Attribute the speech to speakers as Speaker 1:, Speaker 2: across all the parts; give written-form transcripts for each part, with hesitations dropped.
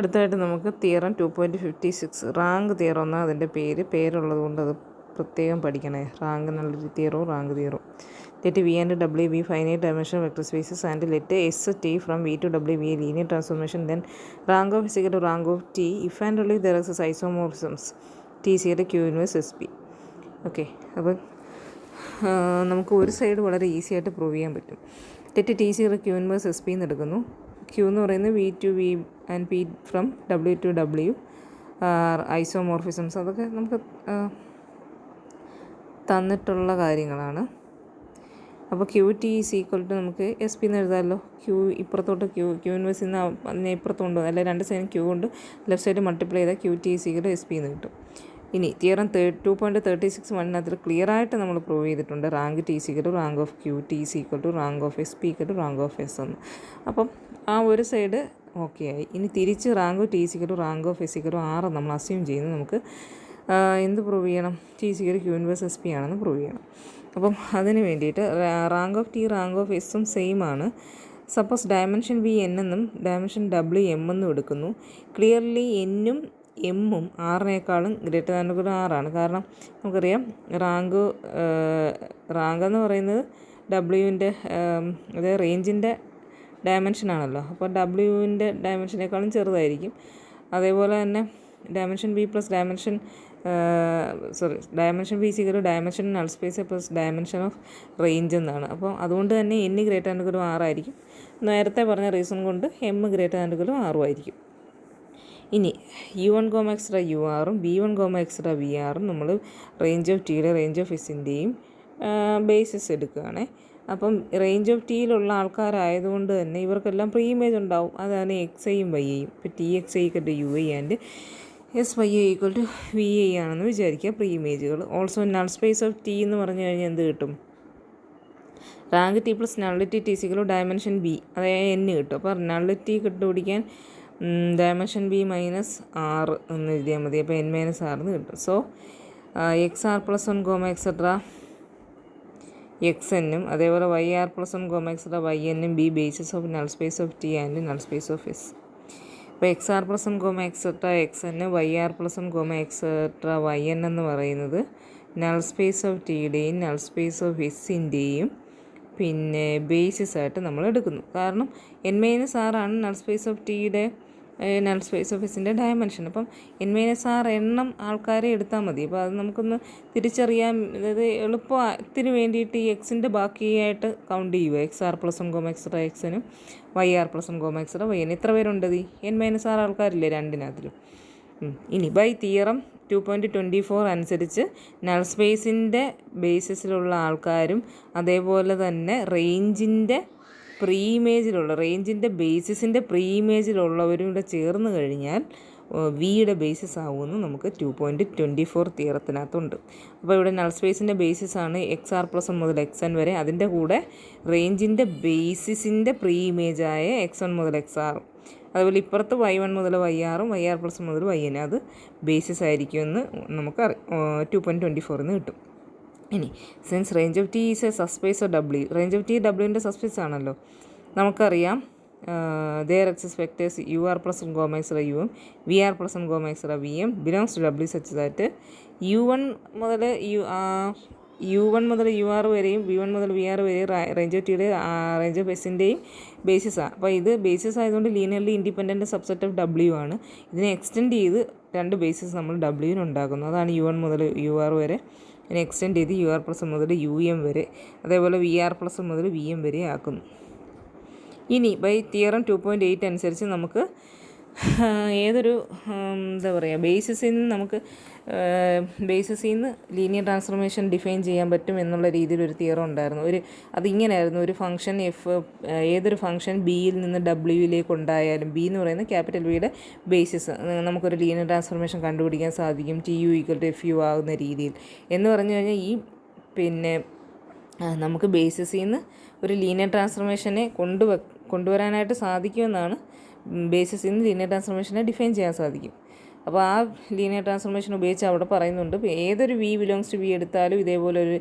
Speaker 1: അടുത്തതായിട്ട് നമുക്ക് theorem 2.56 rank theorem എന്നാൽ അതിൻ്റെ പേരുള്ളത് കൊണ്ട് അത് പ്രത്യേകം പഠിക്കണേ. റാങ്ക് എന്നുള്ളൊരു തിയറവും റാങ്ക് തിയറവും. Let V and W be finite dimensional vector spaces and let S T from V to W be a linear transformation then rank of S equal to rank of T if and only there is isomorphisms T സിയുടെ Q inverse S P. Okay, അപ്പം നമുക്ക് ഒരു side വളരെ easy ആയിട്ട് prove ചെയ്യാൻ പറ്റും. Let T സിയുടെ Q inverse S P എന്ന് എടുക്കുന്നു. ക്യൂ എന്ന് പറയുന്നത് V to V and P from W to W isomorphisms അതൊക്കെ നമുക്ക് തന്നിട്ടുള്ള കാര്യങ്ങളാണ്. അപ്പോൾ Q T is equal to നമുക്ക് എസ് പി എന്ന് എഴുതാമല്ലോ. ക്യൂ ഇപ്പുറത്തോട്ട് ക്യൂ ഇൻവേഴ്സിൽ നിന്ന് അതിനെ ഇപ്പുറത്തോണ്ട് അല്ലെ രണ്ട് സൈഡും ക്യൂ കൊണ്ട് ലെഫ്റ്റ് സൈഡ് മൾട്ടിപ്ലൈ ചെയ്താൽ Q T is equal to S P എന്ന് കിട്ടും. ഇനി തിയറം 2.36 ക്ലിയർ ആയിട്ട് നമ്മൾ പ്രൂവ് ചെയ്തിട്ടുണ്ട്. Rank T equal to rank of Q T equal to rank of S P equal to rank of S എന്ന്. അപ്പം ആ ഒരു സൈഡ് ഓക്കെ ആയി. ഇനി തിരിച്ച് rank T equal to rank of S equal to 6 നമ്മൾ assume ചെയ്യുന്നത് നമുക്ക് എന്ത് പ്രൂവ് ചെയ്യണം? T equal to Q inverse S P ആണെന്ന് പ്രൂവ് ചെയ്യണം. അപ്പം അതിന് വേണ്ടിയിട്ട് rank of T rank of എസും സെയിം ആണ്. സപ്പോസ് ഡയമെൻഷൻ വി എൻ എന്നും ഡയമെൻഷൻ ഡബ്ല്യു എം എന്നും എടുക്കുന്നു. ക്ലിയർലി എന്നും എമ്മും ആറിനേക്കാളും ഗ്രേറ്റർ ദാൻ ഈക്വൽ ടു 6 കാരണം നമുക്കറിയാം റാങ്ക് എന്ന് പറയുന്നത് ഡബ്ല്യുവിൻ്റെ അതായത് റേഞ്ചിൻ്റെ ഡയമെൻഷനാണല്ലോ. അപ്പോൾ ഡബ്ല്യുവിൻ്റെ ഡയമെൻഷനേക്കാളും ചെറുതായിരിക്കും. അതേപോലെ തന്നെ dimension B plus dimension B equal to dimension null space plus dimension of range എന്നാണ്. അപ്പോൾ അതുകൊണ്ട് തന്നെ N greater than equal to 6 ആയിരിക്കും. നേരത്തെ പറഞ്ഞ റീസൺ കൊണ്ട് M greater than equal to 6 ആയിരിക്കും. ഇനി U1, U ആറും V1, V ആറും നമ്മൾ റേഞ്ച് ഓഫ് ടിയുടെ റേഞ്ച് ഓഫ് എസിൻ്റെയും ബേസിസ് എടുക്കുകയാണ്. അപ്പം റേഞ്ച് ഓഫ് ടിയിലുള്ള ആൾക്കാരായതുകൊണ്ട് തന്നെ ഇവർക്കെല്ലാം പ്രീ ഇമേജ് ഉണ്ടാവും. അതാണ് എക്സ് ഐയും വൈ ഐയും. ഇപ്പോൾ T X I equal to U I and S Y I equal to V I ആണെന്ന് വിചാരിക്കുക പ്രീ ഇമേജുകൾ. Also null space of T എന്ന് പറഞ്ഞു കഴിഞ്ഞാൽ എന്ത് കിട്ടും? Rank T plus nullity T equal to dimension B അതായത് എൻ കിട്ടും. അപ്പോൾ നള്ളിറ്റി കണ്ടുപിടിക്കാൻ ഡയമെൻഷൻ ബി മൈനസ് 6 എന്ന് എഴുതിയാൽ മതി. അപ്പോൾ എൻ മൈനസ് 6 എന്ന് കിട്ടും. So X R plus 1 etcetera X എന്നും അതേപോലെ Y R plus 1 etcetera Y എന്നും be basis of null space of T and null space of S. അപ്പോൾ X R plus 1 etcetera X N Y R plus 1 etcetera Y N എന്ന് പറയുന്നത് null space of ടിയുടെയും null space of എസിൻ്റെയും പിന്നെ basis ആയിട്ട് നമ്മൾ എടുക്കുന്നു. കാരണം എൻ മൈനസ് 6 ആണ് നൾ സ്പേസ് ഓഫ് ടിയുടെ നൾ സ്പേസ് ഓഫ് എസിൻ്റെ ഡയമെൻഷൻ. അപ്പം എൻ മൈനസ് 6 എണ്ണം ആൾക്കാരെ എടുത്താൽ മതി. അപ്പോൾ അത് നമുക്കൊന്ന് തിരിച്ചറിയാൻ അതായത് എളുപ്പത്തിന് വേണ്ടിയിട്ട് ഈ എക്സിൻ്റെ ബാക്കിയായിട്ട് കൗണ്ട് ചെയ്യുക. എക്സ് ആർ പ്ലസ് 1 എക്സെട്ര എക്സിനും Y R plus 1 etcetera Y N. എത്ര പേരുണ്ട്? എൻ മൈനസ് 6 ആൾക്കാരില്ലേ രണ്ടിനകത്തിലും. ഇനി ബൈ തിയറം 2.24 അനുസരിച്ച് നൾ സ്പേസിൻ്റെ ബേസിസിലുള്ള ആൾക്കാരും അതേപോലെ തന്നെ റേഞ്ചിൻ്റെ ബേസിസിൻ്റെ പ്രീ ഇമേജിലുള്ളവരും കൂടെ ചേർന്ന് കഴിഞ്ഞാൽ വിയുടെ ബേസിസ് ആവുമെന്ന് നമുക്ക് 2.24 തിയറത്തിനകത്തുണ്ട്. അപ്പോൾ ഇവിടെ നൾ സ്പേസിൻ്റെ ബേസിസാണ് എക്സ് ആർ പ്ലസ് 1 മുതൽ എക്സ് എൻ വരെ. അതിൻ്റെ കൂടെ റേഞ്ചിൻ്റെ ബേസിസിൻ്റെ പ്രീ ഇമേജായ എക്സ് 1 മുതൽ എക്സ് ആറും അതുപോലെ ഇപ്പുറത്ത് Y1 മുതൽ വൈ ആറും വൈ ആർ പ്ലസ് മുതൽ വൈ എൻ അത് ബേസിസ് ആയിരിക്കുമെന്ന് നമുക്കറിയാം. 2.24 കിട്ടും. ഇനി since range of T is a subspace of W, range of T ഡബ്ല്യുവിൻ്റെ സബ്സ്പേസ് ആണല്ലോ. നമുക്കറിയാം there exists vectors UR plus 1 etcetera UM VR plus 1 etcetera VM belongs to W such that U1 മുതൽ UR വരെയും V1 മുതൽ VR വരെയും range of ടിയുടെ range of എസിൻ്റെയും ബേസിസാണ്. അപ്പോൾ ഇത് ബേസിസ് ആയതുകൊണ്ട് linearly independent subset of W ആണ്. ഇതിനെ എക്സ്റ്റെൻഡ് ചെയ്ത് രണ്ട് ബേസിസ് നമ്മൾ ഡബ്ല്യുവിന് ഉണ്ടാക്കുന്നു. അതാണ് U1 മുതൽ UR വരെ. ഇതിനെ എക്സ്റ്റെൻഡ് ചെയ്ത് UR പ്ലസ് മുതൽ UM വരെ അതേപോലെ VR പ്ലസ് മുതൽ VM വരെ ആക്കുന്നു. ഇനി ബൈ തിയറം 2.8 അനുസരിച്ച് നമുക്ക് ഏതൊരു ബേസിസിൽ നിന്ന് ലീനിയർ ട്രാൻസ്ഫോർമേഷൻ ഡിഫൈൻ ചെയ്യാൻ പറ്റും എന്നുള്ള രീതിയിലൊരു തിയറം ഉണ്ടായിരുന്നു. അതിങ്ങനെയായിരുന്നു. ഒരു ഫംഗ്ഷൻ ഏതൊരു ഫംഗ്ഷൻ ബിയിൽ നിന്ന് ഡബ്ല്യുവിലേക്ക് ഉണ്ടായാലും ബി എന്ന് പറയുന്ന ക്യാപിറ്റൽ ബിയുടെ ബേസിസ് നമുക്കൊരു ലീനിയർ ട്രാൻസ്ഫോർമേഷൻ കണ്ടുപിടിക്കാൻ സാധിക്കും TU = FU ആകുന്ന രീതിയിൽ എന്ന് പറഞ്ഞു കഴിഞ്ഞാൽ നമുക്ക് ബേസിസിൽ നിന്ന് ഒരു ലീനിയർ ട്രാൻസ്ഫോർമേഷനെ കൊണ്ടുവരാനായിട്ട് സാധിക്കുമെന്നാണ്. ബേസിസിൽ നിന്ന് ലീനിയർ ട്രാൻസ്ഫോർമേഷനെ ഡിഫൈൻ ചെയ്യാൻ സാധിക്കും. അപ്പോൾ ആ ലീനിയർ ട്രാൻസ്ഫോർമേഷൻ ഉപയോഗിച്ച് അവിടെ പറയുന്നുണ്ട് ഏതൊരു V ബിലോങ്സ് ടു V എടുത്താലും ഇതേപോലെ ഒരു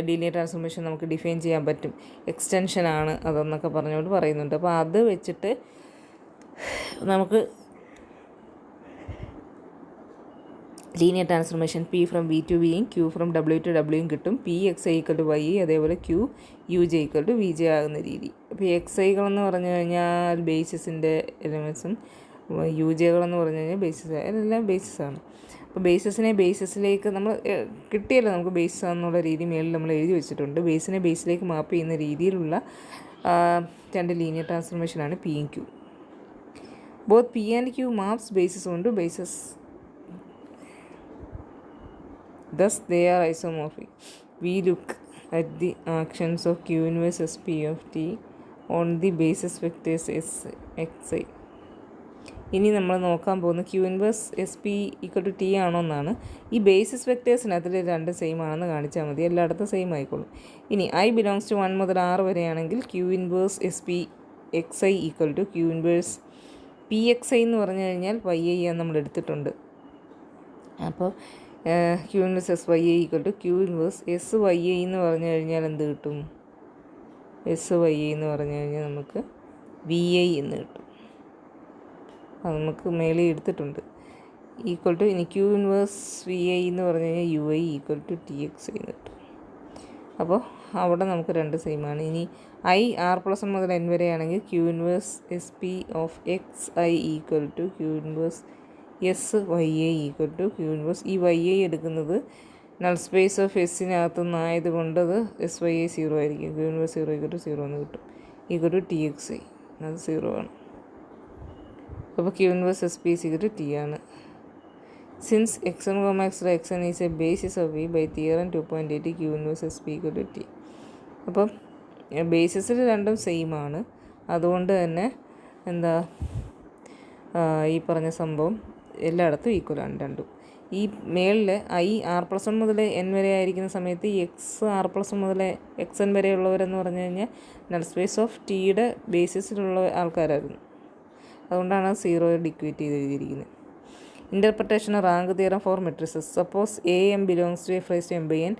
Speaker 1: ലീനിയർ ട്രാൻസ്ഫോർമേഷൻ നമുക്ക് ഡിഫൈൻ ചെയ്യാൻ പറ്റും, എക്സ്റ്റൻഷനാണ് അതെന്നൊക്കെ പറഞ്ഞുകൊണ്ട് പറയുന്നുണ്ട്. അപ്പോൾ അത് വെച്ചിട്ട് നമുക്ക് linear transformation P from V to വിയും ക്യൂ ഫ്രം ഡബ്ല്യു ടു ഡബ്ല്യുയും കിട്ടും. P X I equal to Y, അതേപോലെ Q U J equal to V J ആകുന്ന രീതി. അപ്പോൾ എക്സ് ഐകളെന്ന് പറഞ്ഞു കഴിഞ്ഞാൽ ബേസിസിൻ്റെ എലിമെൻസും, യു ജെകളെന്ന് പറഞ്ഞു കഴിഞ്ഞാൽ ബേസിസ്, എല്ലാം ബേസിസാണ്. അപ്പോൾ ബേസിസിലേക്ക് നമ്മൾ കിട്ടിയല്ലോ, നമുക്ക് ബേസിസ് എന്നുള്ള രീതി മേളിൽ നമ്മൾ എഴുതി വെച്ചിട്ടുണ്ട്. ബേസിനെ ബേസിലേക്ക് മാപ്പ് ചെയ്യുന്ന രീതിയിലുള്ള രണ്ട് ലീനിയർ ട്രാൻസ്ഫോർമേഷനാണ് P and Q. Both P and Q maps basis onto basis, thus they are isomorphic. We look at the actions of Q inverse SP of T on the basis vectors S, Xi. ഇനി നമ്മൾ നോക്കാൻ പോകുന്ന Q inverse S P equal to T ആണോ എന്നാണ്. ഈ basis വെക്ടേഴ്സിനകത്തിൽ രണ്ട് same ആണെന്ന് കാണിച്ചാൽ മതി, എല്ലായിടത്തും സെയിം ആയിക്കോളും. ഇനി ഐ ബിലോങ്സ് ടു 1 മുതൽ 6 വരെയാണെങ്കിൽ Q inverse S P X I equal to Q inverse P X I എന്ന് പറഞ്ഞു കഴിഞ്ഞാൽ വൈ ഐ ആണ് നമ്മൾ എടുത്തിട്ടുണ്ട്. അപ്പോൾ Q inverse S Y I equal to Q inverse S Y I എന്ന് പറഞ്ഞു കഴിഞ്ഞാൽ എന്ത് കിട്ടും? എസ് വൈ ഐ എന്ന് പറഞ്ഞു കഴിഞ്ഞാൽ നമുക്ക് വി ഐ എന്ന് കിട്ടും. അത് നമുക്ക് മേലെ എടുത്തിട്ടുണ്ട്. ഈക്വൽ ടു ഇനി ക്യൂ ഇൻവേഴ്സ് വി ഐ എന്ന് പറഞ്ഞു കഴിഞ്ഞാൽ U I equal to T X I എന്ന് കിട്ടും. അപ്പോൾ അവിടെ നമുക്ക് രണ്ട് സെയിമാണ്. ഇനി ഐ ആർ പ്ലസ് 1 മുതൽ എൻ വരെയാണെങ്കിൽ Q inverse S P of X I equal to Q inverse S Y I equal to Q inverse. ഈ വൈ ഐ എടുക്കുന്നത് നൾ സ്പേസ് ഓഫ് എസ്സിനകത്തു നിന്നായത് കൊണ്ട് അത് എസ് വൈ ഐ 0 ആയിരിക്കും. ക്യൂ ഇൻവേഴ്സ് 0 ഈക്വൽ ടു 0 എന്ന് കിട്ടും. Equal to T X I, അത് 0 ആണ്. അപ്പോൾ Q inverse S P equal to T ആണ്. Since X N comma X X N is a basis of V by theorem 2.8 Q inverse S P equal to T. അപ്പം ബേസിസിൽ രണ്ടും same ആണ്. അതുകൊണ്ട് തന്നെ എന്താ ഈ പറഞ്ഞ സംഭവം എല്ലായിടത്തും ഈക്വലാണ് രണ്ടും. ഈ മേളിൽ ഐ ആർ പ്ലസ് 1 മുതൽ എൻ വരെ ആയിരിക്കുന്ന സമയത്ത് എക്സ് ആർ പ്ലസ് 1 മുതൽ എക്സ് എൻ വരെയുള്ളവരെന്ന് പറഞ്ഞു കഴിഞ്ഞാൽ നൾ സ്പേസ് ഓഫ് ടിയുടെ ബേസിസിലുള്ള ആൾക്കാരായിരുന്നു. അതുകൊണ്ടാണ് 0 ഡിക്വേറ്റ് ചെയ്ത് എഴുതിയിരിക്കുന്നത്. Interpretation rank theorem for matrices. Suppose A M belongs to F raise to M by N.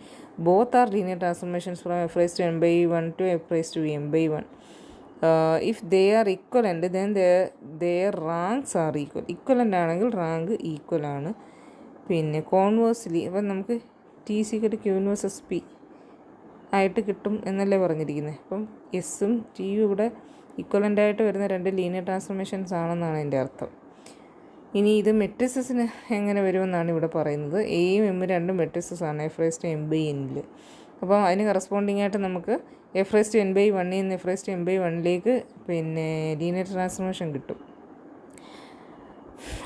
Speaker 1: Both are linear transformations from F raise to M by 1 to F raise to M by 1. if they are equivalent then their ranks are equal. Equivalent ആണെങ്കിൽ rank equal ആണ്. പിന്നെ conversely അപ്പം നമുക്ക് T സിക്കട്ട് Q inverse S P ആയിട്ട് കിട്ടും എന്നല്ലേ പറഞ്ഞിരിക്കുന്നത്. അപ്പം എസ്സും ടിയും ഇവിടെ ഇക്വലൻ്റ് ആയിട്ട് വരുന്ന രണ്ട് ലീനിയർ ട്രാൻസ്ഫോർമേഷൻസ് ആണെന്നാണ് എൻ്റെ അർത്ഥം. ഇനി ഇത് മെട്രിസസിന് എങ്ങനെ വരുമെന്നാണ് ഇവിടെ പറയുന്നത്. എയും എമ്മും രണ്ടും മെട്രിസസ് ആണ് F raise to M by എന്നിൽ. അപ്പം അതിന് കറസ്പോണ്ടിങ് ആയിട്ട് നമുക്ക് F raise to N by 1 നിന്ന് F raise to M by 1ലേക്ക് പിന്നെ ലീനിയർ ട്രാൻസ്ഫോർമേഷൻ കിട്ടും.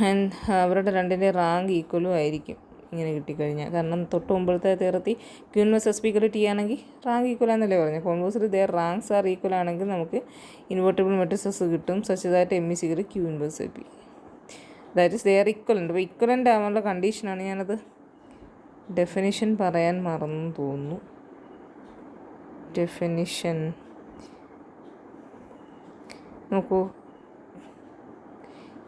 Speaker 1: ആൻഡ് അവരുടെ രണ്ടിൻ്റെ റാങ്ക് ഈക്വലും ആയിരിക്കും ഇങ്ങനെ കിട്ടിക്കഴിഞ്ഞാൽ. കാരണം തൊട്ട് മുമ്പത്തെ തീർത്തി Q inverse S P equal T ആണെങ്കിൽ റാങ്ക് ഈക്വൽ ആണെന്നല്ലേ പറഞ്ഞത്. കോൺവേഴ്സിൽ ദെയർ റാങ്ക്സ് ആർ ഈക്വൽ ആണെങ്കിൽ നമുക്ക് ഇൻവേർട്ടിബിൾ മെട്രിസസ് കിട്ടും. Such that M is equal Q inverse A P. That is their equivalent. അപ്പോൾ ഇക്വലൻ്റ് ആവാനുള്ള കണ്ടീഷനാണ്. ഞാനത് ഡെഫിനിഷൻ പറയാൻ മറന്നു തോന്നുന്നു. ഡെഫിനിഷൻ നോക്കൂ.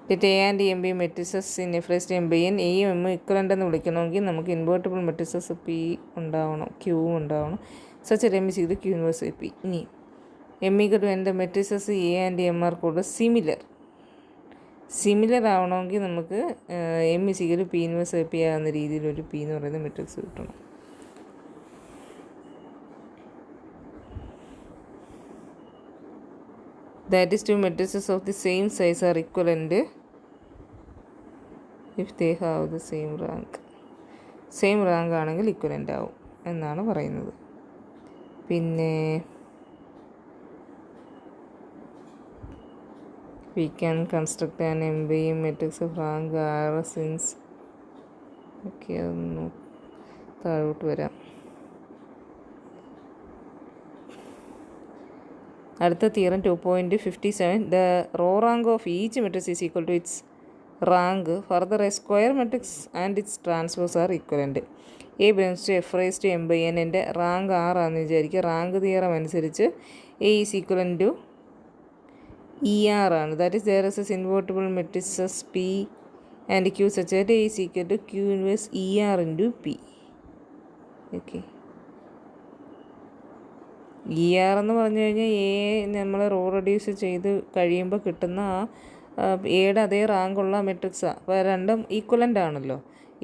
Speaker 1: Let A and M be matrices in F raise to M by N. എയും എമ്മും ഇക്വലൻ്റ് എന്ന് വിളിക്കണമെങ്കിൽ നമുക്ക് ഇൻവേർട്ടിബിൾ മെട്രിസസ് പി ഉണ്ടാവണം, ക്യൂ ഉണ്ടാവണം. Such M is equal Q inverse A P. ഇനി M equal to N the matrices A and M are കൂടെ similar ആവണമെങ്കിൽ നമുക്ക് M is equal P inverse A P ആകുന്ന രീതിയിലൊരു പി എന്ന് പറയുന്ന മെട്രിക്സ് കിട്ടണം. That is, two matrices of the same size are equivalent if they have the same rank. Same rank ആണെങ്കിൽ equivalent ആവും എന്നാണ് പറയുന്നത്. പിന്നെ we can construct an M by M matrix of rank R since okay അതൊന്ന് താഴോട്ട് വരാം. അടുത്ത theorem 2.57. The row rank of each matrix is equal to its rank. Further a square matrix and its transpose are equivalent. A belongs to F raise to M by N. എൻ്റെ rank ആറാണെന്ന് വിചാരിക്കുക. Rank theorem അനുസരിച്ച് A is equivalent to E R ആണ്. That is there is invertible matrices P and Q such that A is equal to Q inverse E R into P. Okay, E R എന്ന് പറഞ്ഞു കഴിഞ്ഞാൽ A നമ്മൾ raw reduce ചെയ്ത് കഴിയുമ്പോൾ കിട്ടുന്ന ആ എയുടെ അതേ റാങ്കുള്ള മെട്രിക്സാണ്. അപ്പോൾ രണ്ടും ഈക്വലൻ്റ് ആണല്ലോ.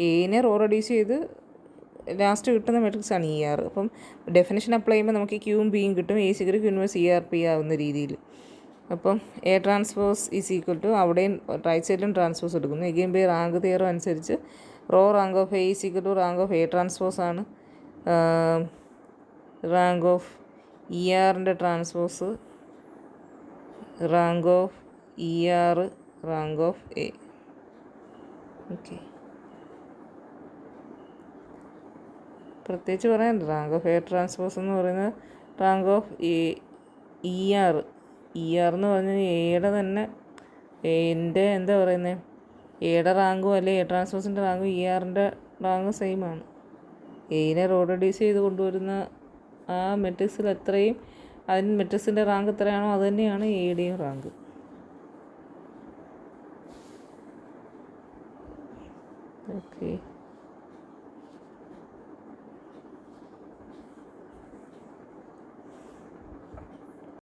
Speaker 1: എനെ റോ റെഡ്യൂസ് ചെയ്ത് ലാസ്റ്റ് കിട്ടുന്ന മെട്രിക്സാണ് ഇ ആർ. അപ്പം ഡെഫിനിഷൻ അപ്ലൈ ചെയ്യുമ്പോൾ നമുക്ക് ക്യൂവും ബിയും കിട്ടും. എ സിഗർ ക്യൂൻവേഴ്സ് ഇ ആർ പി ആവുന്ന രീതിയിൽ. അപ്പം A transpose is equal to അവിടെയും റൈറ്റ് സൈഡിലും ട്രാൻസ്പോസ് എടുക്കുന്നു. എഗെയിൻ ബൈ റാങ്ക് തിയറം അനുസരിച്ച് row rank of A is equal to rank of A transpose ആണ്. റാങ്ക് ഓഫ് ഇ ആറിൻ്റെ transpose rank of E R rank of A. Okay, പ്രത്യേകിച്ച് പറയാനുണ്ട്. Rank of A transpose എന്ന് പറയുന്നത് rank of E R. E R എന്ന് പറഞ്ഞാൽ എയുടെ തന്നെ എൻ്റെ എന്താ പറയുന്നത്, എയുടെ റാങ്കും അല്ലെങ്കിൽ എ ട്രാൻസ്പോസിൻ്റെ റാങ്കും ഇ ആറിൻ്റെ റാങ്കും സെയിം ആണ്. എയിനെ റോ റെഡ്യൂസ് ചെയ്ത് കൊണ്ടുവരുന്ന ആ മെട്രിക്സിൽ എത്രയും അതിന് മെട്രിക്സിൻ്റെ റാങ്ക് എത്രയാണോ അത് തന്നെയാണ് എയുടെയും റാങ്ക്. ഓക്കെ.